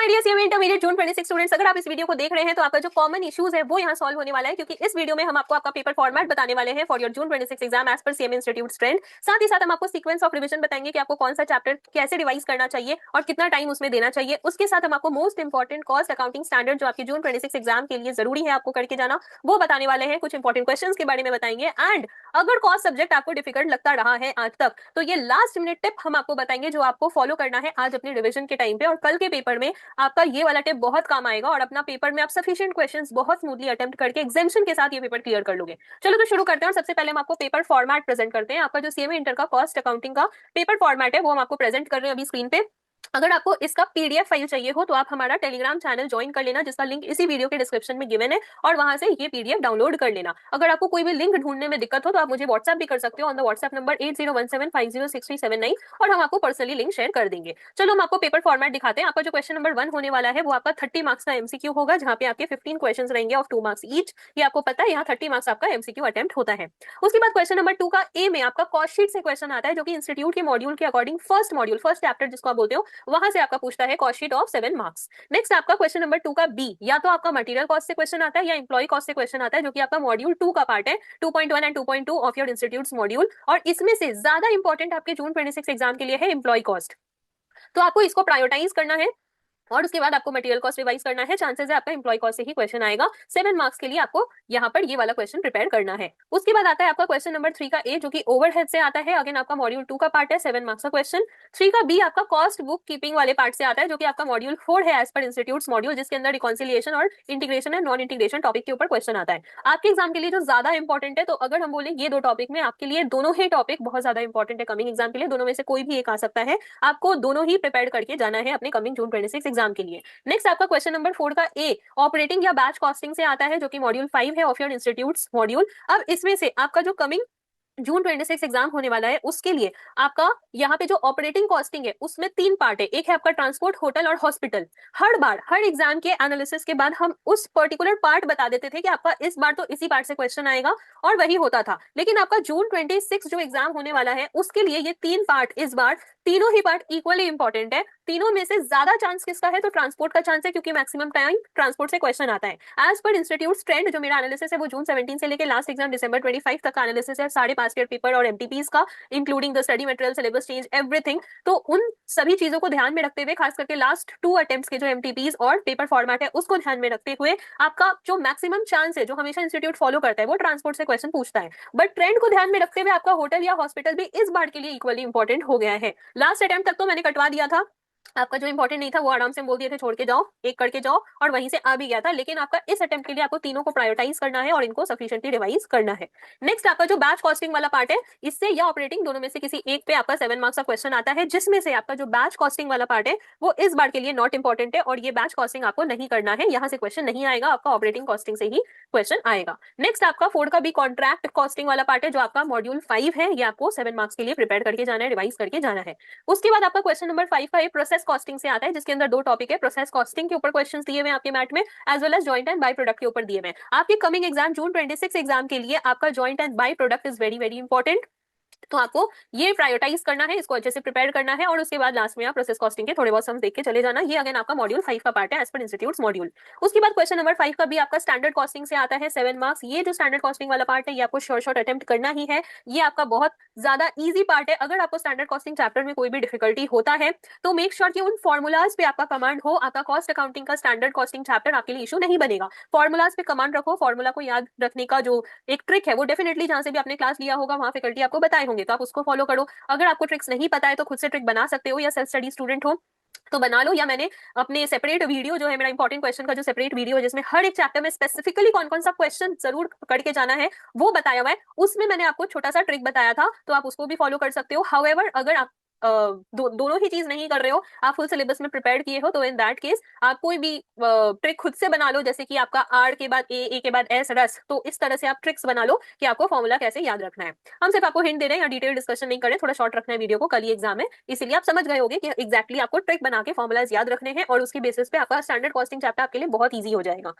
My dear CMA intermediate June 26 students, अगर आप इस वीडियो को देख रहे हैं तो आपका जो कॉमन इश्यूज है वो यहाँ सॉल्व होने वाला है, क्योंकि इस वीडियो में हम आपको आपका पेपर फॉर्मेट बताने वाले हैं for your June 26 exam as per CMA institute trend. साथ ही साथ हम आपको सीक्वेंस ऑफ रिवीजन बताएंगे कि आपको कौन सा चैप्टर कैसे रिवाइज करना चाहिए और कितना टाइम उसमें देना चाहिए। उसके साथ हम आपको most important cost accounting standard जो आपकी जून 26 एग्जाम के लिए जरूरी है आपको करके जाना, वो बताने वाले हैं। कुछ इंपॉर्टेंट क्वेश्चंस के बारे में बताएंगे। एंड अगर कॉस्ट सब्जेक्ट आपको डिफिकल्ट लगता रहा है आज तक, तो ये लास्ट मिनट टिप हम आपको बताएंगे जो आपको फॉलो करना है आज अपने रिवीजन के टाइम पे, और कल के पेपर में आपका ये वाला टिप बहुत काम आएगा और अपना पेपर में आप सफिशिएंट क्वेश्चंस बहुत स्मूथली अटेम्प्ट करके एग्जामिनेशन के साथ ये पेपर क्लियर कर लोगे। चलो तो शुरू करते हैं। और सबसे पहले हम आपको पेपर फॉर्मेट प्रेजेंट करते हैं। आपका जो सीएमए इंटर का कॉस्ट अकाउंटिंग का पेपर फॉर्मेट है वो हम आपको प्रेजेंट कर रहे हैं अभी स्क्रीन पे। अगर आपको इसका पीडीएफ फाइल चाहिए हो तो आप हमारा टेलीग्राम चैनल ज्वाइन कर लेना, जिसका लिंक इसी वीडियो के डिस्क्रिप्शन में गिवन है, और वहां से ये पीडीएफ डाउनलोड कर लेना। अगर आपको कोई भी लिंक ढूंढने में दिक्कत हो तो आप मुझे व्हाट्सएप भी कर सकते हो ऑन द व्हाट्सएप नंबर 8017506379, और हम आपको पर्सनली लिंक शेयर कर देंगे। चलो हम आपको पेपर फॉर्मेट दिखाते हैं। आपका जो क्वेश्चन नंबर 1 होने वाला है वो आपका 30 मार्क्स का एमसीक्यू होगा, जहां पे आपके 15 क्वेश्चन रहेंगे ऑफ 2 मार्क्स ईच। ये आपको पता है, यहाँ 30 मार्क्स आपका एमसीक्यू अटेम्प्ट होता है। उसके बाद क्वेश्चन नंबर 2 का ए में आपका कॉस्ट शीट से क्वेश्चन आता है, जो कि इंस्टीट्यूट के मॉड्यूल के according first module first chapter जिसको आप बोलते हो वहां से आपका पूछता है cost sheet of 7 marks. Next आपका क्वेश्चन नंबर 2 का बी, या तो आपका मटेरियल कॉस्ट से क्वेश्चन आता है या एम्प्लॉय कॉस्ट से क्वेश्चन आता है, जो कि आपका मॉड्यूल 2 का पार्ट है, 2.1 and 2.2 of your institutes module. और इसमें से ज्यादा इंपॉर्टेंट आपके जून 26 एग्जाम के लिए है एम्प्लॉय कॉस्ट, तो आपको इसको प्रायोरिटाइज करना है और उसके बाद आपको मटेरियल कॉस्ट रिवाइज करना है। चांसेस है आपका एम्प्लॉय कॉस्ट से ही क्वेश्चन आएगा। 7 मार्क्स के लिए आपको यहाँ पर ये वाला क्वेश्चन प्रिपेयर करना है। उसके बाद आता है आपका क्वेश्चन नंबर 3 का ए, जो कि ओवरहेड से आता है। अगेन आपका मॉड्यूल 2 का पार्ट है, 7 मार्क्स का क्वेश्चन। 3 का बी आपका कॉस्ट बुक कीपिंग वाले पार्ट से आता है, जो कि आपका मॉड्यूल 4 है एज पर इंस्टीट्यूट्स मॉड्यूल, जिसके अंदर रिकॉन्सिलिएशन और integration and non integration topic के ऊपर क्वेश्चन आता है। आपके एग्जाम के लिए जो ज्यादा इंपॉर्टेंट है, तो अगर हम बोले ये 2 टॉपिक में आपके लिए दोनों ही टॉपिक बहुत ज्यादा इंपॉर्टेंट है कमिंग एग्जाम के लिए, दोनों में से कोई भी एक आ सकता है, आपको दोनों ही प्रिपेयर करके जाना है अपने कमिंग जून 26 एग्जाम के लिए। नेक्स्ट आपका क्वेश्चन नंबर 4 का ए ऑपरेटिंग या बैच कॉस्टिंग से आता है, जो कि मॉड्यूल 5 है ऑफ योर इंस्टीट्यूट्स मॉड्यूल। अब इसमें से आपका जो कमिंग जून 26 एग्जाम होने वाला है उसके लिए आपका यहाँ पे जो ऑपरेटिंग कॉस्टिंग है उसमें 3 पार्ट है। एक है आपका ट्रांसपोर्ट, होटल और हॉस्पिटल। हर बार हर एग्जाम के एनालिसिस के बाद हम उस पर्टिकुलर पार्ट बता देते थे कि आपका इस बार तो इसी पार्ट से क्वेश्चन आएगा, और वही होता था। लेकिन आपका जून 26 जो एग्जाम होने वाला है उसके लिए ये 3 पार्ट, इस बार तीनों ही पार्ट इक्वली इंपॉर्टेंट है। तीनों में से ज्यादा चांस किसका है, तो ट्रांसपोर्ट का चांस है, क्योंकि मैक्सिमम टाइम ट्रांसपोर्ट से क्वेश्चन आता है। एज पर इंस्टीट्यूट ट्रेंड जो मेरा एनालिसिस है वो जून 17 से लेकर लास्ट एग्जाम दिसंबर 25 तक का एनालिसिस है, सारे पास ईयर पेपर और एमटीपीज का, including the study material, syllabus change, everything. तो उन सभी चीजों को ध्यान में रखते हुए, खास करके लास्ट 2 अटेम्प्ट्स के जो एमटीपीज और पेपर फॉर्मेट है उसको ध्यान में रखते हुए, आपका जो मैक्सिमम चांस है, जो हमेशा इंस्टीट्यूट फॉलो करता है, वो ट्रांसपोर्ट से क्वेश्चन पूछता है। बट ट्रेंड को ध्यान में रखते हुए आपका होटल या हॉस्पिटल भी इस बार के लिए इक्वली इंपॉर्टेंट हो गया है। लास्ट अटेम्प्ट तक तो मैंने कटवा दिया था, आपका जो इंपॉर्टेंट नहीं था वो आराम से बोल दिए थे छोड़ के जाओ, एक करके जाओ, और वहीं से आ भी गया था। लेकिन आपका इस अटेम्प्ट के लिए आपको तीनों को प्रायोरिटाइज करना है और इनको सफिशिएंटली रिवाइज करना है। नेक्स्ट आपका जो बैच कॉस्टिंग वाला पार्ट है, इससे या ऑपरेटिंग दोनों में से किसी एक पे आपका 7 मार्क्स का क्वेश्चन आता है, जिसमें से आपका जो बैच कॉस्टिंग वाला पार्ट है वो इस बार के लिए नॉट इंपॉर्टेंट है, और ये बैच कॉस्टिंग आपको नहीं करना है, यहाँ से क्वेश्चन नहीं आएगा, आपका ऑपरेटिंग कॉस्टिंग से ही क्वेश्चन आएगा। नेक्स्ट आपका 4 का भी कॉन्ट्रैक्ट कॉस्टिंग वाला पार्ट है, जो आपका मॉड्यूल 5 है, ये आपको 7 मार्क्स के लिए प्रिपेयर करके जाना है, रिवाइज करके जाना है। उसके बाद आपका क्वेश्चन नंबर 5 का प्रोसेस कॉस्टिंग से आता है, जिसके अंदर 2 टॉपिक है। प्रोसेस कॉस्टिंग के ऊपर क्वेश्चंस दिए हुए आपके मैट में, as well as joint and by product के ऊपर दिए हुए। आपके कमिंग एग्जाम जून 26 एग्जाम के लिए आपका joint and by product is very very important, तो आपको ये प्रायोरिटाइज करना है, इसको अच्छे से प्रिपेयर करना है। और उसके बाद लास्ट में आप प्रोसेस कॉस्टिंग के थोड़े बहुत सम्स देख के चले जाना। ये अगेन आपका मॉड्यूल 5 का पार्ट है एज पर इंस्टीट्यूट्स मॉड्यूल। उसके बाद क्वेश्चन नंबर 5 का भी आपका स्टैंडर्ड कॉस्टिंग से आता है, 7 मार्क्स। ये जो स्टैंडर्ड कॉस्टिंग वाला पार्ट है ये आपको शॉर्ट अटेम्प्ट करना ही है। ये आपका बहुत ज्यादा ईजी पार्ट है। अगर आपको स्टैंडर्ड कॉस्टिंग चैप्टर में कोई भी डिफिकल्टी होता है तो मेक श्योर कि उन फॉर्मुलाज पे आपका कमांड हो। आपका कॉस्ट अकाउंटिंग का स्टैंडर्ड कॉस्टिंग चैप्टर आपके लिए इशू नहीं बनेगा। फॉर्मुलाज पे कमांड रखो। फॉर्मुला को याद रखने का जो एक ट्रिक है वो डेफिनेटली जहां से भी आपने क्लास लिया होगा वहां फैकल्टी आपको बताए होंगे, तो आप उसको फॉलो करो। अगर आपको ट्रिक्स नहीं पता है तो खुद से ट्रिक बना सकते हो, या सेल्फ स्टडी स्टूडेंट हो तो बना लो, या मैंने अपने सेपरेट वीडियो जो है मेरा इंपॉर्टेंट क्वेश्चन का जो सेपरेट वीडियो है, जिसमें हर एक चैप्टर में स्पेसिफिकली कौन कौन सा क्वेश्चन जरूर करके जाना है वो बताया हुआ है, उसमें मैंने आपको छोटा सा ट्रिक बताया था, तो आप उसको भी फॉलो कर सकते हो। हाउएवर अगर आप दोनों ही चीज नहीं कर रहे हो, आप फुल सिलेबस में प्रिपेयर किए हो, तो इन दैट केस आप कोई भी ट्रिक खुद से बना लो, जैसे कि आपका आर के बाद ए के बाद एस रस, तो इस तरह से आप ट्रिक्स बना लो कि आपको फॉर्मूला कैसे याद रखना है। हम सिर्फ आपको हिंट दे रहे हैं, या डिटेल डिस्कशन नहीं कर रहे, थोड़ा शॉर्ट रखना है वीडियो को, कल ही एग्जाम है, इसीलिए आप समझ गए होंगे कि एक्जैक्टली आपको ट्रिक बना के फॉर्मुलाज याद रखने हैं, और उसके बेसिस पे आपका स्टैंडर्ड कॉस्टिंग चैप्टर आपके लिए बहुत ईजी हो जाएगा।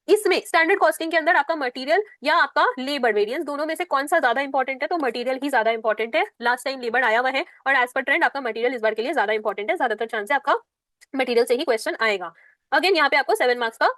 इसमें स्टैंडर्ड कॉस्टिंग के अंदर आपका मटेरियल या आपका लेबर वेरिएंस, दोनों में से कौन सा ज्यादा इंपॉर्टेंट है, तो मटेरियल ही ज्यादा इंपॉर्टेंट है। लास्ट टाइम लेबर आया हुआ है और एज पर ट्रेंड आपका मटेरियल इस बार के लिए ज्यादा इंपॉर्टेंट है, ज्यादातर चांस है आपका मटेरियल से ही क्वेश्चन आएगा। अगेन यहाँ पे आपको 7 मार्क्स का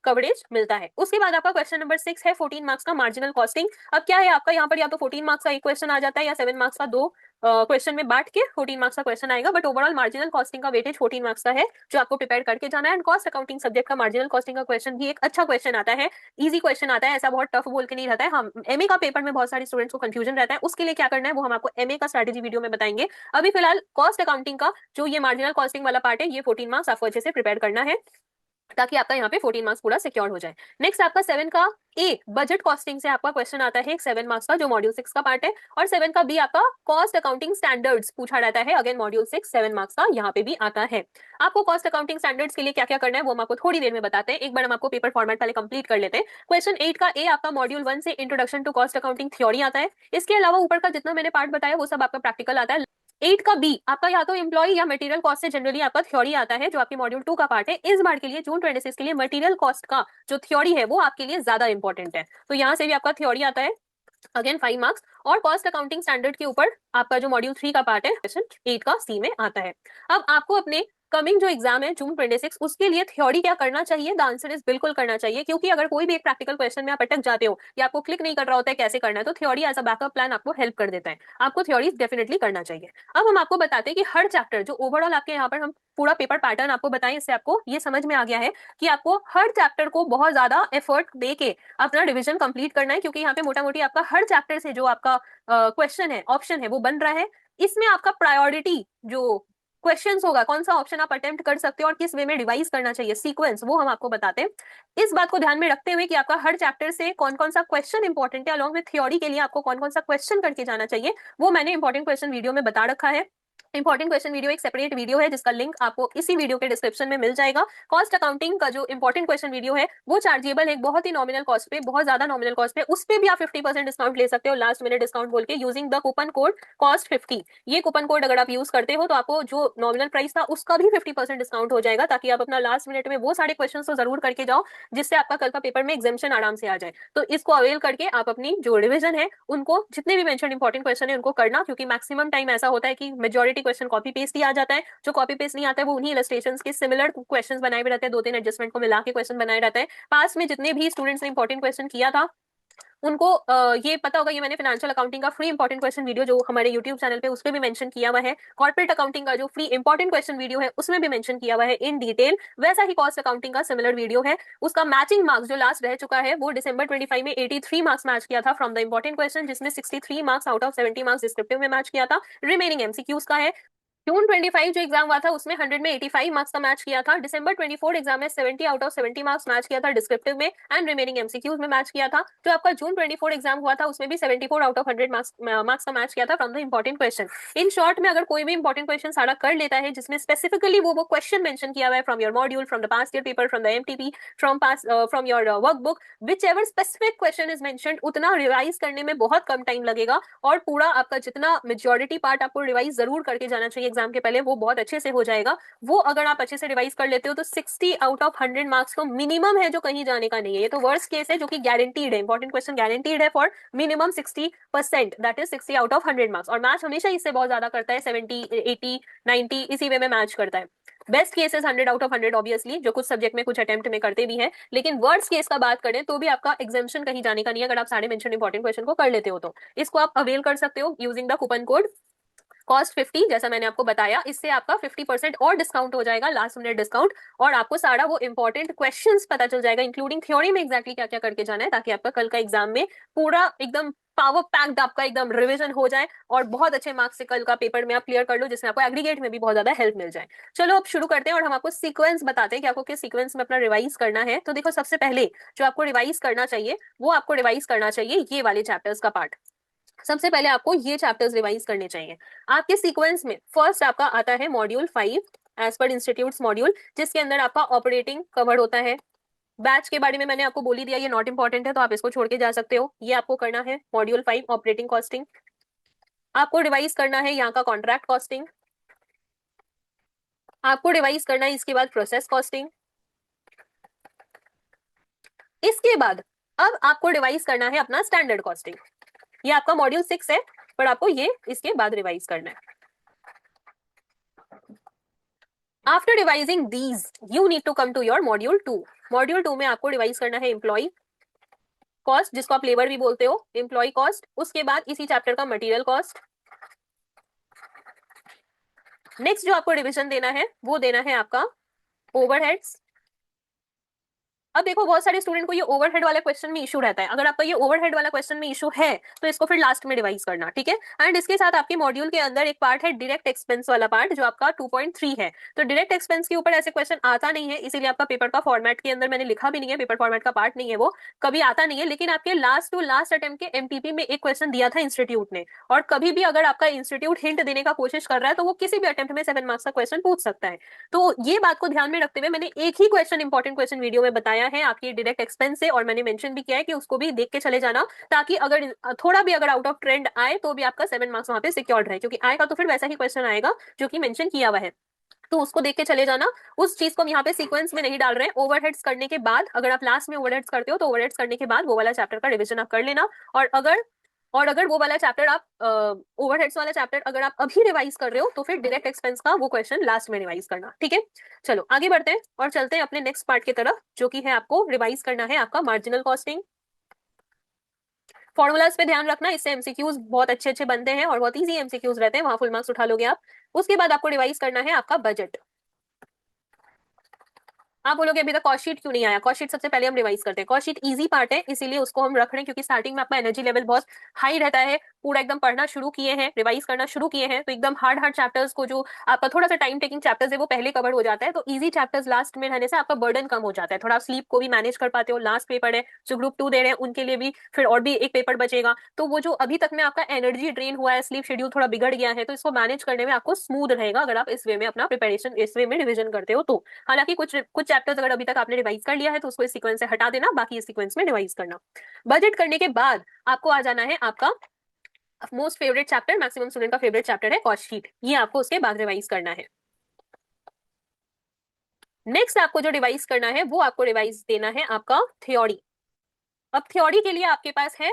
कवरेज मिलता है। उसके बाद आपका क्वेश्चन नंबर 6 है 14 मार्क्स का मार्जिनल कॉस्टिंग। अब क्या है आपका यहाँ पर या तो 14 मार्क्स का एक क्वेश्चन आ जाता है या 7 मार्क्स का दो क्वेश्चन में बांट के 14 मार्क्स का क्वेश्चन आएगा, बट ओवरऑल मार्जिनल कॉस्टिंग का वेटेज 14 मार्क्स का है जो आपको प्रिपेयर करके जाना है। एंड कॉस्ट अकाउंटिंग सब्जेक्ट का मार्जिनल कॉस्टिंग का क्वेश्चन भी एक अच्छा क्वेश्चन आता है, इजी क्वेश्चन आता है, ऐसा बहुत टफ बोल के नहीं रहता है। हम एमए का पेपर में बहुत सारे स्टूडेंट्स को कंफ्यूजन रहता है, उसके लिए क्या करना है वो हम आपको एमए का स्ट्रेटेजी वीडियो में बताएंगे। अभी फिलहाल कॉस्ट अकाउंटिंग का जो ये मार्जिनल कॉस्टिंग वाला पार्ट है, ये 14 मार्क्स आपको अच्छे से प्रिपेयर करना है ताकि आपका यहाँ पे 14 मार्क्स पूरा सिक्योर हो जाए। नेक्स्ट आपका 7 का ए बजट कॉस्टिंग से आपका क्वेश्चन आता है, 7 मार्क्स का जो मॉड्यूल 6 का पार्ट है। और 7 का बी आपका कॉस्ट अकाउंटिंग स्टैंडर्ड्स पूछा रहता है, अगेन मॉड्यूल 6 7 मार्क्स का यहाँ पे भी आता है। आपको कॉस्ट अकाउंटिंग स्टैंडर्ड्स के लिए क्या क्या करना है वो हम आपको थोड़ी देर में बताते हैं। एक बार हम आपको पेपर फॉर्मेट पहले कंप्लीट कर लेते हैं। क्वेश्चन 8 का ए आपका मॉड्यूल 1 से introduction to cost accounting theory आता है। इसके अलावा ऊपर का जितना मैंने पार्ट बताया वो सब आपका प्रैक्टिकल आता है। 8 का बी आपका या तो एम्प्लॉय या मटेरियल कॉस्ट से जनरली आपका थ्योरी आता है जो आपकी मॉड्यूल 2 का पार्ट है। इस बार के लिए जून 26 के लिए मटेरियल कॉस्ट का जो थ्योरी है वो आपके लिए ज्यादा इंपॉर्टेंट है, तो यहाँ से भी आपका थ्योरी आता है, अगेन 5 मार्क्स। और कॉस्ट अकाउंटिंग स्टैंडर्ड के ऊपर आपका जो मॉड्यूल 3 का पार्ट है क्वेश्चन 8 का सी में आता है। अब आपको अपने कमिंग जो एग्जाम है जून 26 उसके लिए थ्योरी क्या करना चाहिए, द आंसर इज बिल्कुल करना चाहिए, क्योंकि अगर कोई भी एक प्रैक्टिकल क्वेश्चन में आप अटक जाते हो या आपको क्लिक नहीं कर रहा होता है कैसे करना है, तो theory as a backup plan आपको हेल्प कर देता है। आपको थ्योरी डेफिनेटली करना चाहिए। अब हम आपको बताते हैं कि हर चैप्टर जो ओवरऑल आपके यहाँ पर हम पूरा पेपर पैटर्न आपको बताएं, इससे आपको ये समझ में आ गया है कि आपको हर चैप्टर को बहुत ज्यादा एफर्ट दे के अपना रिविजन कंप्लीट करना है, क्योंकि यहाँ पे मोटा मोटी आपका हर चैप्टर से जो आपका क्वेश्चन है ऑप्शन है वो बन रहा है। इसमें आपका प्रायोरिटी जो क्वेश्चंस होगा, कौन सा ऑप्शन आप अटेम्प्ट कर सकते हो और किस वे में रिवाइज करना चाहिए, सीक्वेंस, वो हम आपको बताते हैं। इस बात को ध्यान में रखते हुए कि आपका हर चैप्टर से कौन कौन सा क्वेश्चन इंपॉर्टेंट है, अलॉन्ग विथ थ्योरी के लिए आपको कौन कौन सा क्वेश्चन करके जाना चाहिए, वो मैंने इंपॉर्टेंट क्वेश्चन वीडियो में बता रखा है। इंपॉर्टेंट क्वेश्चन वीडियो एक सेपरेट वीडियो है जिसका लिंक आपको इसी वीडियो के डिस्क्रिप्शन में मिल जाएगा। कॉस्ट अकाउंटिंग का जो इंपॉर्टेंट क्वेश्चन वीडियो है वो चार्जेबल है, बहुत ही नॉमिनल कॉस्ट पे, बहुत ज्यादा नॉमिनल कॉस्ट पे, उस पे भी आप 50% डिस्काउंट ले सकते हो लास्ट मिनट डिस्काउंट बोल के, using the coupon code cost 50। ये कूपन कोड अगर आप यूज करते हो तो आपको जो नॉमिनल प्राइस था उसका भी 50% डिस्काउंट हो जाएगा, ताकि आप अपना लास्ट मिनट में वो सारे क्वेश्चन तो जरूर करके जाओ जिससे आपका कल का पेपर में एग्जामेशन आराम से आ जाए। तो इसको अवेल करके आप अपनी जो रिविजन है उनको, जितने भी मेंशन इंपॉर्टेंट क्वेश्चन है उनको करना, क्योंकि मैक्सिमम टाइम ऐसा होता है कि मेजॉरिटी क्वेश्चन कॉपी पेस्ट ही आ जाता है। जो कॉपी पेस्ट नहीं आता है वो उन्हीं इलस्ट्रेशंस के सिमिलर क्वेश्चंस बनाए हुए रहते हैं, 2-3 एडजस्टमेंट को मिला के क्वेश्चन बनाए रहते हैं। पास में जितने भी स्टूडेंट्स ने इंपॉर्टेंट क्वेश्चन किया था उनको ये पता होगा, ये मैंने फाइनेंशियल अकाउंटिंग का फ्री इंपॉर्टेंट क्वेश्चन वीडियो जो हमारे यूट्यूब चैनल पे उस पर भी मेंशन किया हुआ है, कॉर्पोरेट अकाउंटिंग का जो फ्री इंपॉर्टेंट क्वेश्चन वीडियो है उसमें भी मेंशन किया हुआ है इन डिटेल। वैसा ही कॉस्ट अकाउंटिंग का सिमिलर वीडियो है, उसका मैचिंग मार्क्स जो लास्ट रह चुका है वो दिसंबर 25 में 83 मार्क्स मैच किया था फ्रॉम द इंपॉर्टेंट क्वेश्चन, जिसमें 63 marks out of 70 marks descriptive में मैच किया था, रिमेनिंग एमसीक्यूज का है। जून 25 जो एग्जाम हुआ था उसमें 100 में 85 मार्क्स का मैच किया था, दिसंबर 24 एग्जाम में 70 आउट ऑफ 70 मार्क्स मैच किया था डिस्क्रिप्टिव में, एंड रिमेनिंग एमसीक्यूज में मैच किया था। जो आपका जून 24 एग्जाम हुआ था उसमें भी 74 आउट ऑफ 100 मार्क्स का मैच किया था from the important question. In short में अगर कोई भी इंपॉर्टेंट क्वेश्चन सारा कर लेता है जिसमें स्पेसिफिकली वो क्वेश्चन मेंशन किया हुआ है from your module, from the past year paper, from the MTP, from your workbook, which ever specific question is mentioned, उतना रिवाइज करने में बहुत कम टाइम लगेगा और पूरा आपका जितना मेजोरिटी पार्ट आपको रिवाइज जरूर करके जाना चाहिए एग्जाम के पहले, वो बहुत अच्छे से हो जाएगा। वो अगर आप अच्छे से रिवाइज कर लेते हो तो 60 आउट ऑफ 100 मार्क्स तो मिनिमम है, जो कहीं जाने का नहीं है। ये तो वर्स्ट केस है जो कि गारंटीड है, इंपॉर्टेंट क्वेश्चन गारंटीड है for minimum 60%, that is 60 out of 100 marks. और मैच हमेशा इससे बहुत ज्यादा करता है, 70 80 90 इसी वे में मैच करता है। Best case is 100 out of 100 obviously, जो कुछ सब्जेक्ट में कुछ अटेम्प्ट में करते भी हैं, लेकिन वर्स्ट केस का बात करें तो भी आपका एग्जामिशन कहीं जाने का नहीं है अगर आप सारे मेंशन इंपॉर्टेंट क्वेश्चन को कर लेते हो। तो इसको आप अवेल कर सकते हो using the coupon code cost 50, जैसा मैंने आपको बताया, इससे आपका 50% और डिस्काउंट हो जाएगा, लास्ट मिनट डिस्काउंट, और आपको सारा वो इंपॉर्टेंट क्वेश्चंस पता चल जाएगा इंक्लूडिंग थ्योरी में एग्जैक्टली क्या क्या करके जाना है, ताकि आपका कल का एग्जाम में पूरा एकदम पावर पैक्ड आपका एकदम रिवीजन हो जाए और बहुत अच्छे मार्क्स से कल का पेपर में आप क्लियर कर लो, जिसमें आपको एग्रीगेट में भी बहुत ज्यादा हेल्प मिल जाए। चलो अब शुरू करते हैं और हम आपको सीक्वेंस बताते हैं कि आपको किस सीक्वेंस में अपना रिवाइज करना है। तो देखो, सबसे पहले जो आपको रिवाइज करना चाहिए वो आपको रिवाइज करना चाहिए ये वाले चैप्टर्स का पार्ट। सबसे पहले आपको ये चैप्टर्स रिवाइज करने चाहिए। आपके सीक्वेंस में फर्स्ट आपका आता है module 5 as per institutes module, जिसके अंदर आपका ऑपरेटिंग कवर्ड होता है। बैच के बारे में मैंने आपको बोल ही दिया, ये नॉट इंपॉर्टेंट है तो आप इसको छोड़ के जा सकते हो। ये आपको करना है मॉड्यूल 5 ऑपरेटिंग कॉस्टिंग। आपको रिवाइज करना है यहाँ का कॉन्ट्रैक्ट कॉस्टिंग। आपको रिवाइज करना है इसके बाद प्रोसेस कॉस्टिंग। इसके बाद अब आपको रिवाइज करना है अपना स्टैंडर्ड कॉस्टिंग। ये आपका मॉड्यूल 6 है, पर आपको ये इसके बाद रिवाइज करना है। After revising these you need to come to your module 2। Module 2 में आपको रिवाइज करना है एम्प्लॉय कॉस्ट, जिसको आप लेबर भी बोलते हो, एम्प्लॉय कॉस्ट। उसके बाद इसी चैप्टर का मटेरियल कॉस्ट। नेक्स्ट जो आपको रिवीजन देना है वो देना है आपका ओवरहेड्स। अब देखो बहुत सारे स्टूडेंट को ये ओवरहेड वाला क्वेश्चन में इशू रहता है। अगर आपका ये ओवरहेड वाला क्वेश्चन में इशू है तो इसको फिर लास्ट में रिवाइज करना, ठीक है। एंड इसके साथ आपके मॉड्यूल के अंदर एक पार्ट है डायरेक्ट एक्सपेंस वाला पार्ट, जो आपका 2.3 है। तो डायरेक्ट एक्सपेंस के ऊपर ऐसे क्वेश्चन आता नहीं है, इसीलिए आपका पेपर का फॉर्मेट के अंदर मैंने लिखा भी नहीं है, पेपर फॉर्मेट का पार्ट नहीं है, वो कभी आता नहीं है। लेकिन आपके लास्ट टू लास्ट अटेम्प्ट के एमपीपी में एक क्वेश्चन दिया था इंस्टीट्यूट ने, और कभी भी अगर आपका इंस्टीट्यूट हिंट देने का कोशिश कर रहा है तो वो किसी भी अटेम्प्ट में 7 मार्क्स का क्वेश्चन पूछ सकता है। तो ये बात को ध्यान में रखते हुए मैंने एक ही क्वेश्चन, इंपॉर्टेंट क्वेश्चन वीडियो में बताया है आपकी डायरेक्ट एक्सपेंस से, और मैंने मेंशन भी किया है कि उसको भी देख के चले जाना, ताकि अगर थोड़ा भी अगर आउट ऑफ ट्रेंड आए तो भी आपका 7 मार्क्स वहां पे सिक्योर्ड रहे, क्योंकि आएगा तो फिर वैसा ही क्वेश्चन आएगा जो कि मेंशन किया हुआ है। तो उसको देख के चले जाना। उस चीज को हम यहाँ पे सीक्वेंस में नहीं डाल रहे हैं। ओवरहेड्स करने के बाद, अगर आप लास्ट में ओवरहेड्स करते हो तो ओवरहेड्स करने के बाद वो वाला चैप्टर का रिवीजन आप कर लेना। और अगर वो वाला चैप्टर आप ओवरहेड्स वाला चैप्टर अगर आप अभी रिवाइज कर रहे हो तो फिर डायरेक्ट एक्सपेंस का वो क्वेश्चन लास्ट में रिवाइज करना, ठीक है। चलो आगे बढ़ते हैं और चलते हैं अपने नेक्स्ट पार्ट की तरफ, जो कि है आपको रिवाइज करना है आपका मार्जिनल कॉस्टिंग। फॉर्मूलाज पे ध्यान रखना, इससे एमसीक्यूज बहुत अच्छे अच्छे बनते हैं और बहुत इजी एमसीक्यूज रहते हैं, वहां फुल मार्क्स उठा लोगे आप। उसके बाद आपको रिवाइज करना है आपका बजट। आप बोलोगे अभी तक कॉस्ट शीट क्यों नहीं आया? कॉस्ट शीट सबसे पहले हम रिवाइज करते हैं। कॉस्ट शीट इजी पार्ट है, इसीलिए उसको हम रख रहे हैं, क्योंकि स्टार्टिंग में आपका एनर्जी लेवल बहुत हाई रहता है। पूरा एकदम पढ़ना शुरू किए हैं, रिवाइज करना शुरू किए हैं, तो एकदम हार्ड हार्ड चैप्टर्स को, जो आपका थोड़ा सा टाइम टेकिंग चैप्टर्स है, वो पहले कवर हो जाता है। तो इजी चैप्टर्स लास्ट में रहने से आपका बर्डन कम हो जाता है, थोड़ा स्लीप को भी मैनेज कर पाते हो। लास्ट पेपर है, जो ग्रुप 2 दे रहे हैं उनके लिए भी फिर और भी एक पेपर बचेगा। तो वो जो अभी तक में आपका एनर्जी ड्रेन हुआ है, स्लीप शेड्यूल थोड़ा बिगड़ गया है, तो इसको मैनेज करने में आपको स्मूथ रहेगा अगर आप इस वे में अपना प्रिपरेशन, इस वे में रिविजन करते हो तो। हालांकि कुछ कुछ चैप्टर्स अगर अभी तक आपने रिवाइज कर लिया है तो उसको इस सीक्वेंस से हटा देना, बाकी इस सीक्वेंस में रिवाइज करना। बजट करने के बाद आपको आ जाना है आपका most favourite chapter, maximum student का फेवरेट चैप्टर है कॉस्ट शीट। ये आपको उसके बाद रिवाइज करना है। नेक्स्ट आपको जो रिवाइज करना है वो आपको रिवाइज देना है आपका थ्योरी। अब थ्योरी के लिए आपके पास है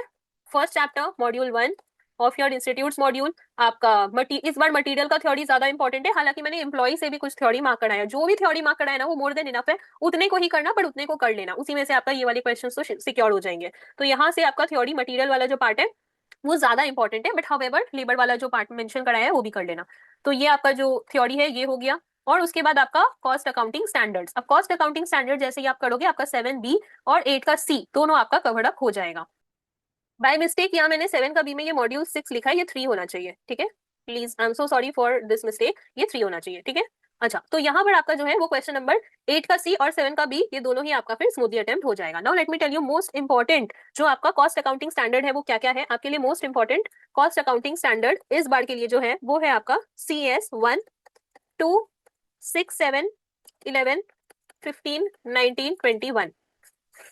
first chapter module 1 of your institutes module. आपका इस बार मटेरियल का थ्योरी ज्यादा इंपॉर्टेंट है। हालांकि मैंने एम्प्लॉय से भी कुछ थ्योरी मार्क कराया, जो भी थ्योरी मार्क कराया ना वो मोर देन इनफ है, उतने को ही करना, पर उतने को कर लेना, उसी में से आपका ये वाले क्वेश्चन तो सिक्योर हो जाएंगे। तो यहाँ से आपका थ्योरी मटेरियल वाला जो पार्ट है वो ज्यादा इंपॉर्टेंट है, बट हाउएवर लेबर वाला जो पार्ट मेंशन कराया है वो भी कर लेना। तो ये आपका जो थ्योरी है ये हो गया। और उसके बाद आपका कॉस्ट अकाउंटिंग स्टैंडर्ड्स। अब कॉस्ट अकाउंटिंग स्टैंडर्ड जैसे ही आप करोगे, आपका 7B और 8 का C दोनों आपका कवर्ड अप हो जाएगा। बाय मिस्टेक यहाँ मैंने 7 का बी में ये मॉड्यूल 6 लिखा है, ये 3 होना चाहिए, ठीक है। Please I am so sorry for this mistake, ये 3 होना चाहिए, ठीक है। अच्छा, तो यहाँ पर आपका जो है वो क्वेश्चन नंबर 8 का C और 7 का B, ये दोनों ही आपका फिर स्मूथली अटेम्प्ट हो जाएगा। Now let me tell you most important जो आपका कॉस्ट अकाउंटिंग स्टैंडर्ड है वो क्या क्या है आपके लिए। Most important cost accounting standard इस बार के लिए जो है वो है आपका CS 1, 2, 6, 7, 11, 15, 19, 21।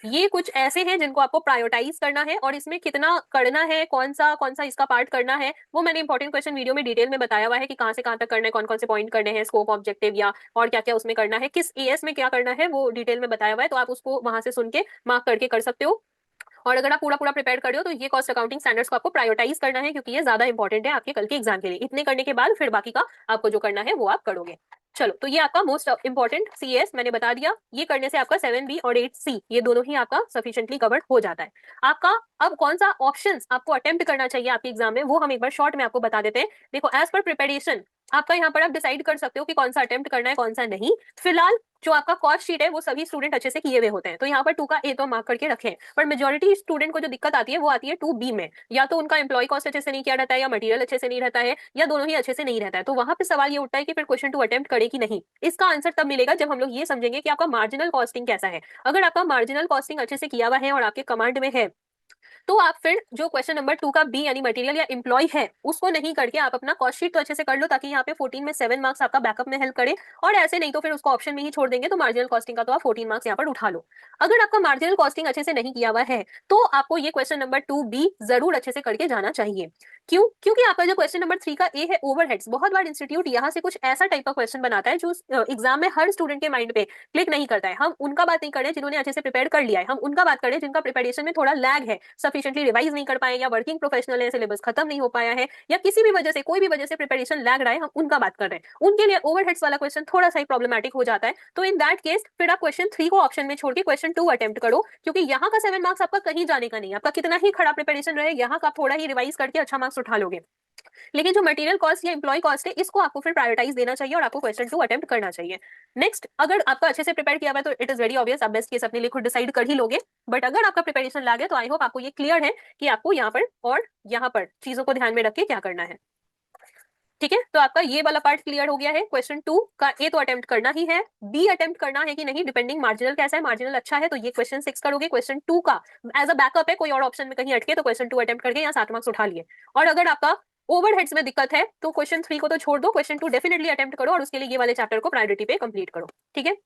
ये कुछ ऐसे हैं जिनको आपको प्रायोरिटाइज करना है, और इसमें कितना करना है, कौन सा इसका पार्ट करना है, वो मैंने इंपॉर्टेंट क्वेश्चन वीडियो में डिटेल में बताया हुआ है कि कहाँ से कहाँ तक करना है, कौन कौन से पॉइंट करने हैं, स्कोप ऑब्जेक्टिव या और क्या क्या उसमें करना है, किस एएस में क्या करना है, वो डिटेल में बताया हुआ है। तो आप उसको वहां से सुन के मार्क करके कर सकते हो। और अगर आप पूरा पूरा प्रिपेयर कर रहे हो तो ये कॉस्ट अकाउंटिंग स्टैंडर्ड्स को आपको प्रायोरिटाइज करना है, क्योंकि ये ज्यादा इंपॉर्टेंट है आपके कल के एग्जाम के लिए। इतने करने के बाद फिर बाकी का आपको जो करना है वो आप करोगे। चलो, तो ये आपका मोस्ट इंपॉर्टेंट CS मैंने बता दिया। ये करने से आपका 7B और 8C ये दोनों ही आपका सफिशिएंटली कवर्ड हो जाता है आपका। अब कौन सा ऑप्शंस आपको अटेम्प्ट करना चाहिए आपके एग्जाम में, वो हम एक बार शॉर्ट में आपको बता देते हैं। देखो, एज पर प्रिपरेशन आपका यहाँ पर आप डिसाइड कर सकते हो कि कौन सा अटेम्प्ट करना है कौन सा नहीं। फिलहाल जो आपका कॉस्ट शीट है वो सभी स्टूडेंट अच्छे से किए हुए होते हैं, तो यहाँ पर 2 का A तो मार्क करके रखें। पर मेजोरिटी स्टूडेंट को जो दिक्कत आती है वो आती है 2B में, या तो उनका एम्प्लॉय कॉस्ट अच्छे से नहीं किया रहता है, या मटेरियल अच्छे से नहीं रहता है, या दोनों ही अच्छे से नहीं रहता है। तो वहां पे सवाल ये उठता है कि फिर क्वेश्चन 2 अटेम्प्ट करे कि नहीं। इसका आंसर तब मिलेगा जब हम लोग ये समझेंगे कि आपका मार्जिनल कॉस्टिंग कैसा है। अगर आपका मार्जिनल कॉस्टिंग अच्छे से किया हुआ है और आपके कमांड में है, तो आप फिर जो क्वेश्चन नंबर 2 का B यानी मटेरियल या एम्प्लॉय है उसको नहीं करके आप अपना कॉस्ट शीट तो अच्छे से कर लो, ताकि यहाँ पे 14 में 7 मार्क्स आपका बैकअप में हेल्प करे। और ऐसे नहीं तो फिर उसको ऑप्शन में ही छोड़ देंगे, तो मार्जिनल कॉस्टिंग का तो आप 14 मार्क्स यहाँ पर उठा लो। अगर आपका मार्जिनल कॉस्टिंग अच्छे से नहीं किया हुआ है तो आपको ये क्वेश्चन नंबर 2B जरूर अच्छे से करके जाना चाहिए। क्यों? क्योंकि आपका जो क्वेश्चन नंबर 3 का ए है ओवरहेड्स, बहुत बार इंस्टीट्यूट यहाँ से कुछ ऐसा टाइप का क्वेश्चन बनाता है जो एग्जाम में हर स्टूडेंट के माइंड पे क्लिक नहीं करता है। हम उनका बात नहीं कर रहे जिन्होंने अच्छे से प्रिपेयर कर लिया है, हम उनका बात कर रहे हैं जिनका प्रिपरेशन में थोड़ा लैग है, सफिशिएंटली रिवाइज नहीं कर पाए, या वर्किंग प्रोफेशनल है, सिलेबस खत्म नहीं हो पाया है, या किसी भी वजह से कोई भी वजह से प्रिपरेशन लैग रहा है, हम उनका बात कर रहे हैं। उनके लिए ओवरहेड्स वाला क्वेश्चन थोड़ा सा ही प्रॉब्लमेटिक हो जाता है। तो इन दैट केस फिर आप क्वेश्चन 3 को ऑप्शन में छोड़ के क्वेश्चन 2 अटेम्प्ट करो, क्योंकि यहाँ का 7 मार्क्स आपका कहीं जाने का नहीं है। आपका कितना ही खड़ा प्रिपरेशन रहे, यहाँ का आप थोड़ा ही रिवाइज करके अच्छा मार्क्स उठा लोगे, लेकिन जो मटेरियल कॉस्ट या एम्प्लॉय कॉस्ट है इसको आपको फिर प्रायोरिटाइज देना चाहिए और आपको क्वेश्चन 2 अटेम्प्ट करना चाहिए। नेक्स्ट, अगर आपका अच्छे से प्रिपेयर किया हुआ है तो इट इज वेरी ऑब्वियस, आप बेस्ट केस अपने लिए खुद डिसाइड कर ही लोगे। बट अगर आपका प्रिपरेशन लैग है तो आई होप आपको ये क्लियर है कि आपको यहाँ पर और यहाँ पर चीजों को ध्यान में रख के क्या करना है। ठीक है, तो आपका ये वाला पार्ट क्लियर हो गया है। क्वेश्चन 2 का ए तो अटेम्प्ट करना ही है, बी अटेम्प्ट करना है कि नहीं डिपेंडिंग मार्जिनल कैसा है, मार्जिनल अच्छा है तो ये क्वेश्चन 6 करोगे। क्वेश्चन 2 का एज अ बैकअप है, कोई और ऑप्शन में कहीं अटके तो क्वेश्चन 2 अटेम्प्ट करके यहाँ 7 मार्क्स उठा लिए। और अगर आपका ओवरहेड्स में दिक्कत है तो क्वेश्चन 3 को तो छोड़ दो, क्वेश्चन 2 डेफिनेटली अटेम्प्ट करो और उसके लिए ये वाले चैप्टर को प्रायोरिटी पे कंप्लीट करो। ठीक है,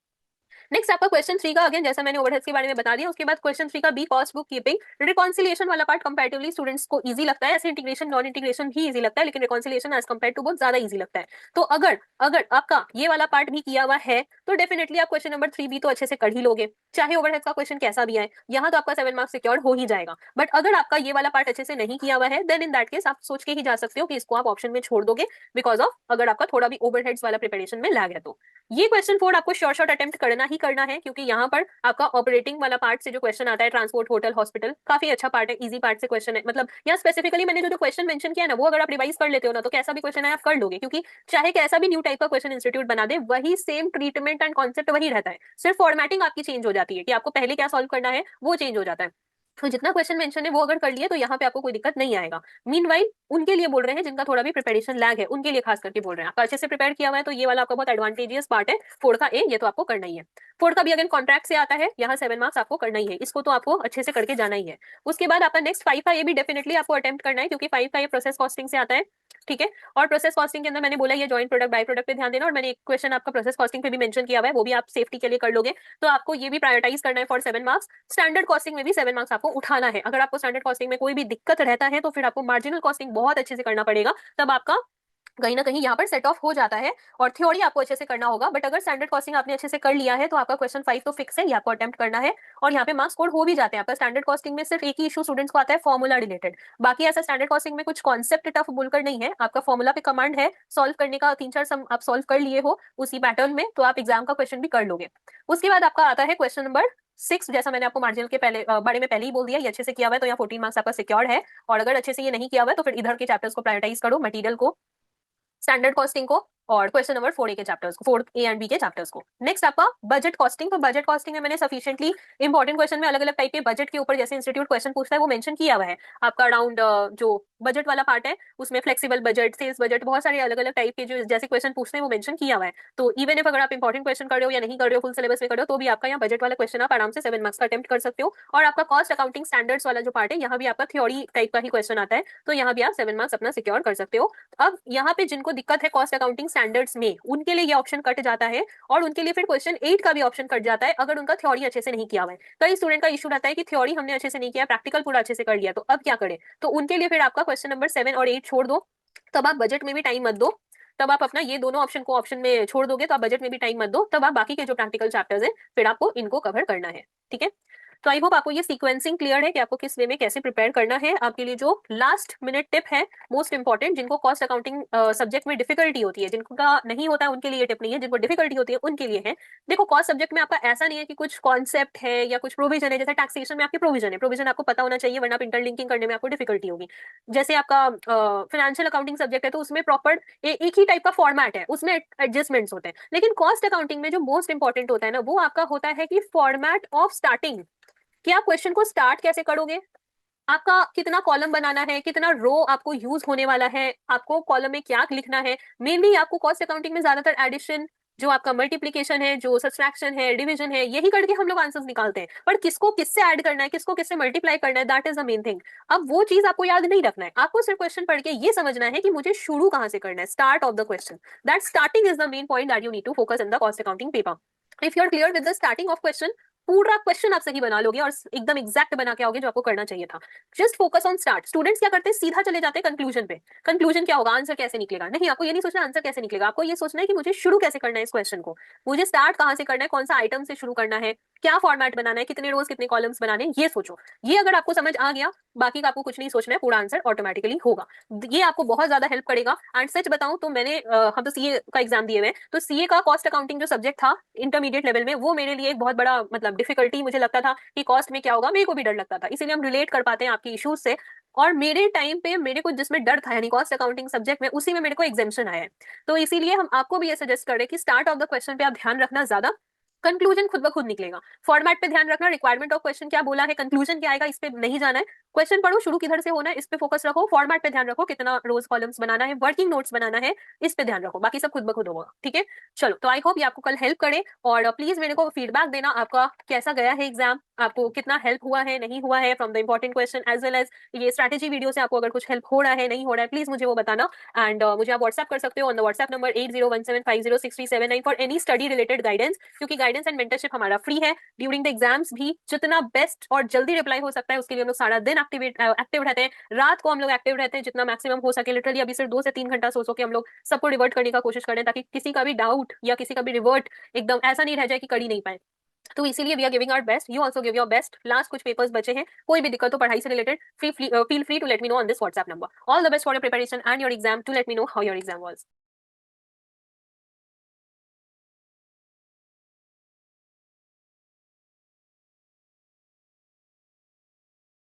नेक्स्ट आपका क्वेश्चन 3 का अगेन जैसा मैंने ओवरहेड्स के बारे में बता दिया, उसके बाद क्वेश्चन 3 का B cost bookkeeping reconciliation वाला पार्ट कंपैरेटिवली स्टूडेंट्स को इजी लगता है। ऐसे इंटीग्रेशन नॉन इंटीग्रेशन भी इजी लगता है, लेकिन रिकॉन्सिलिएशन एज कंपेयर टू बहुत ज्यादा इजी लगता है। तो अगर अगर आपका ये वाला पार्ट भी किया हुआ है तो डेफिनेटली आप क्वेश्चन नंबर 3 भी तो अच्छे से कर ही लोगे, चाहे ओवरहेड्स का क्वेश्चन कैसा भी आए। यहाँ तो आपका 7 मार्क्स सिक्योर हो ही जाएगा। बट अगर आपका ये वाला पार्ट अच्छे से नहीं किया हुआ है देन इन दैट केस आप सोच के ही जा सकते हो कि इसको आप ऑप्शन में छोड़ दोगे, बिकॉज ऑफ अगर आपका थोड़ा भी ओवरहेड्स वाला प्रिपरेशन में लैग है तो। ये क्वेश्चन 4 आपको शॉर्ट अटेम्प्ट करना ही करना है, क्योंकि यहाँ पर आपका ऑपरेटिंग वाला पार्ट से जो क्वेश्चन आता है, ट्रांसपोर्ट होटल हॉस्पिटल, काफी अच्छा पार्ट है, इजी पार्ट से क्वेश्चन है। मतलब यहाँ स्पेसिफिकली मैंने जो क्वेश्चन मेंशन किया ना वो अगर आप रिवाइज कर लेते हो ना तो कैसा भी क्वेश्चन है आप कर लोगे, क्योंकि चाहे कैसा भी न्यू टाइप का क्वेश्चन इंस्टीट्यूट बना दे वही सेम ट्रीटमेंट एंड कॉन्सेप्ट वही रहता है, सिर्फ फॉर्मेटिंग आपकी चेंज हो जाती है कि आपको पहले क्या सॉल्व करना है वो चेंज हो जाता है। तो जितना क्वेश्चन मेंशन है वो अगर कर लिए तो यहाँ पे आपको कोई दिक्कत नहीं आएगा। मीनवाइल उनके लिए बोल रहे हैं जिनका थोड़ा भी प्रिपरेशन लैग है, उनके लिए खास करके बोल रहे हैं। आपका अच्छे से प्रिपेयर किया हुआ है तो ये वाला आपका बहुत एडवांटेजियस पार्ट है। 4 का ए ये तो आपको करना ही है। 4 का भी अगेन कॉन्ट्रैक्ट से आता है, यहाँ 7 मार्क्स आपको करना ही है, इसको तो आपको अच्छे से करके जाना ही है। उसके बाद आपका नेक्स्ट 5 का ये भी डेफिनेटली आपको अटेम्प्ट करना है, क्योंकि 5 का ये प्रोसेस कॉस्टिंग से आता है। ठीक है, और प्रोसेस कॉस्टिंग के अंदर मैंने बोला ये जॉइंट प्रोडक्ट बाय प्रोडक्ट पे ध्यान देना, और मैंने एक क्वेश्चन आपका प्रोसेस कॉस्टिंग पे भी मेंशन किया हुआ है, वो भी आप सेफ्टी के लिए कर लोगे। तो आपको ये भी प्रायोरिटाइज करना है फॉर 7 मार्क्स। स्टैंडर्ड कॉस्टिंग में भी 7 मार्क्स आपको उठाना है। अगर आपको स्टैंडर्ड कॉस्टिंग में कोई भी दिक्कत रहता है तो फिर आपको मार्जिनल कॉस्टिंग बहुत अच्छे से करना पड़ेगा, तब आपका कहीं ना कहीं यहाँ पर सेट ऑफ हो जाता है और थ्योरी आपको अच्छे से करना होगा। बट अगर स्टैंडर्ड कॉस्टिंग आपने अच्छे से कर लिया है तो आपका क्वेश्चन 5 तो फिक्स है, ये आपको अटेम्प्ट करना है और यहाँ पे मार्क्स स्कोर हो भी जाते हैं। आपका स्टैंडर्ड कॉस्टिंग में सिर्फ एक ही इशू स्टूडेंट्स को आता है फॉर्मूला रिलेटेड, बाकी ऐसा स्टैंडर्ड कॉस्टिंग में कुछ कॉन्सेप्ट टफ बोलकर नहीं है। आपका फॉर्मूला पे कमांड है सॉल्व करने का, 3-4 सम आप सॉल्व कर लिए हो उसी पैटर्न में तो आप एग्जाम का क्वेश्चन भी कर लोगे। उसके बाद आपका आता है क्वेश्चन नंबर 6, जैसा मैंने आपको मार्जिनल के पहले बारे में पहले ही बोल दिया, ये अच्छे से किया हुआ है तो यहाँ 14 मार्क्स आपका सिक्योर है। और अगर अच्छे से ये नहीं किया हुआ है तो फिर इधर के चैप्टर्स को प्रायोरिटाइज करो, मटेरियल को, स्टैंडर्ड कॉस्टिंग को और क्वेश्चन नंबर 4 के चैप्टर्स को, 4 ए एंड बी के चैप्टर्स को। नेक्स्ट आपका बजट कॉस्टिंग। तो बजट कॉस्टिंग में मैंने सफिशिएंटली इंपॉर्टेंट क्वेश्चन में अलग अलग टाइप के बजट के ऊपर जैसे इंस्टीट्यूट क्वेश्चन पूछता है वो मेंशन किया हुआ है। आपका अराउंड जो बजट वाला पार्ट है उसमें फ्लेक्सिबल बजट, सेल्स बजट, बहुत सारे अलग अलग टाइप के जो जैसे क्वेश्चन पूछते हैं वो मेंशन किया हुआ है। तो इवन इफ अगर आप इंपॉर्टेंट क्वेश्चन कर रहे हो या नहीं कर रहे हो, फुल सिलेबस में कर रहे हो, तो भी आपका यहाँ बजट वाला क्वेश्चन आप आराम से 7 मार्क्स का अटेम्प्ट कर सकते हो। और आपका कॉस्ट अकाउंटिंग स्टैंडर्ड्स वाला जो पार्ट है यहाँ भी आपका थ्योरी टाइप का ही क्वेश्चन आता है, तो यहाँ भी आप 7 मार्क्स अपना सिक्योर कर सकते हो। अब यहाँ पे जिनको दिक्कत है कॉस्ट अकाउंटिंग स्टैंडर्ड्स में उनके लिए ये ऑप्शन कट जाता है और उनके लिए फिर क्वेश्चन 8 का भी ऑप्शन कट जाता है अगर उनका थ्योरी अच्छे से नहीं किया हुआ है। कई स्टूडेंट का इशू रहता है कि थ्योरी हमने अच्छे से नहीं किया, प्रैक्टिकल पूरा अच्छे से कर लिया, तो अब क्या करें। तो उनके लिए फिर आपका क्वेश्चन नंबर 7 और 8 छोड़ दो, तब आप बजट में भी टाइम मत दो, तब आप अपना ये दोनों ऑप्शन को ऑप्शन में छोड़ दोगे तो आप बजट में भी टाइम मत दो, तब आप बाकी के जो प्रैक्टिकल चैप्टर्स हैं फिर आपको इनको कवर करना है। ठीक है, तो आई होप आपको ये सीक्वेंसिंग क्लियर है कि आपको किस वे में कैसे प्रिपेयर करना है। आपके लिए जो लास्ट मिनट टिप है मोस्ट इंपॉर्टेंट, जिनको कॉस्ट अकाउंटिंग सब्जेक्ट में डिफिकल्टी होती है, जिनका नहीं होता है उनके लिए टिप नहीं है, जिनको डिफिकल्टी होती है उनके लिए है। देखो कॉस्ट सब्जेक्ट में आपका ऐसा नहीं है कि कुछ कॉन्सेप्ट है या कुछ प्रोविजन है, जैसे टैक्सेशन में आपके प्रोविजन है, प्रोविजन आपको पता होना चाहिए वरना आप इंटरलिंकिंग करने में आपको डिफिकल्टी होगी। जैसे आपका फाइनेंशियल अकाउंटिंग सब्जेक्ट है तो उसमें प्रॉपर एक ही टाइप का फॉर्मेट है, उसमें एडजस्टमेंट्स होते हैं। लेकिन कॉस्ट अकाउंटिंग में जो मोस्ट इंपॉर्टेंट होता है ना वो आपका होता है कि फॉर्मेट ऑफ स्टार्टिंग, कि आप क्वेश्चन को स्टार्ट कैसे करोगे, आपका कितना कॉलम बनाना है, कितना रो आपको यूज होने वाला है, आपको कॉलम में क्या लिखना है। मेनली आपको कॉस्ट अकाउंटिंग में ज्यादातर एडिशन, जो आपका मल्टीप्लीकेशन है, जो सब्सट्रैक्शन है, डिवीजन है, यही करके हम लोग आंसर्स निकालते हैं। पर किसको किससे ऐड करना है, किसको किससे मल्टीप्लाई करना है, that is the main thing. अब वो चीज आपको याद नहीं रखना है, आपको सिर्फ क्वेश्चन पढ़ के ये समझना है कि मुझे शुरू कहां से करना है, start of the question. That starting is the main point that you need to focus in the cost accounting paper. If you're clear with the starting of question, पूरा क्वेश्चन आप सही बना लोगे और एकदम एग्जैक्ट बना के आओगे जो आपको करना चाहिए था। Just focus on start. Students क्या करते हैं, सीधा चले जाते हैं कंक्लूजन पे। कंक्लूजन क्या होगा, आंसर कैसे निकलेगा, नहीं, आपको ये नहीं सोचना आंसर कैसे निकलेगा, आपको ये सोचना है कि मुझे शुरू कैसे करना है इस क्वेश्चन को, मुझे स्टार्ट कहाँ से करना है, कौन सा आइटम से शुरू करना है, क्या फॉर्मेट बनाना है, कितने रोज कितने कॉलम्स बनाने हैं, ये सोचो। ये अगर आपको समझ आ गया, बाकी का आपको कुछ नहीं सोचना है, पूरा आंसर ऑटोमेटिकली होगा। ये आपको बहुत ज्यादा हेल्प करेगा। एंड सच बताऊं तो मैंने हम तो सीए का एग्जाम दिए हुए, तो सीए का कॉस्ट अकाउंटिंग जो सब्जेक्ट था इंटरमीडिएट लेवल में, वो मेरे लिए एक बहुत बड़ा मतलब डिफिकल्टी, मुझे लगता था कि कॉस्ट में क्या होगा, मेरे को भी डर लगता था, इसीलिए हम रिलेट कर पाते हैं आपकी इश्यूज से। और मेरे टाइम पे मेरे को जिसमें डर था यानी कॉस्ट अकाउंटिंग सब्जेक्ट में, उसी में मेरे को एग्जामेशन आया है। तो इसीलिए हम आपको भी ये सजेस्ट करें कि स्टार्ट ऑफ द क्वेश्चन पे आप ध्यान रखना ज्यादा, कंक्लूजन खुद ब खुद निकलेगा। फॉर्मेट पे ध्यान रखना, रिक्वायरमेंट ऑफ क्वेश्चन क्या बोला है, कंक्लूजन क्या आएगा, इस पे नहीं जाना है। क्वेश्चन पढ़ो, शुरू किधर से होना है, इस पे फोकस रखो। फॉर्मेट पे ध्यान रखो, कितना रोज कॉलम्स बनाना है, वर्किंग नोट्स बनाना है, इस पे ध्यान रखो, बाकी सब खुद ब खुद होगा। ठीक है, चलो, तो आई होप ये आपको कल हेल्प करे। और प्लीज मेरे को फीडबैक देना आपका कैसा गया है एग्जाम, आपको कितना हेल्प हुआ है, नहीं हुआ है from the important question as well as ये स्ट्रैटेजी वीडियो से आपको अगर कुछ हेल्प हो रहा है, नहीं हो रहा है, प्लीज मुझे वो बताना। एंड मुझे आप व्हाट्सएप कर सकते हो on the WhatsApp number 8017506379 for any study related guidance, क्योंकि गाइडेंस एंड मेंटरशिप हमारा फ्री है। ड्यूरिंग द एग्जाम्स भी जितना बेस्ट और जल्दी रिप्लाई हो सकता है उसके लिए हम लोग सारा दिन एक्टिव रहते हैं, रात को हम लोग एक्टिव रहते हैं जितना मैक्सिमम हो सके। लिटरली अभी सिर्फ 2 से 3 घंटा सो के हम लोग सबको रिवर्ट करने का कोशिश करें, ताकि किसी का भी डाउट या किसी का भी रिवर्ट एकदम ऐसा नहीं रह जाए कि कर ही नहीं पाए। तो इसीलिए we are giving our best, you also give your best. Last कुछ पेपर्स बचे हैं, कोई भी दिक्कत हो पढ़ाई से related, feel free to let me know on this WhatsApp number. All the best for your preparation and your exam, to let me know how your exam was.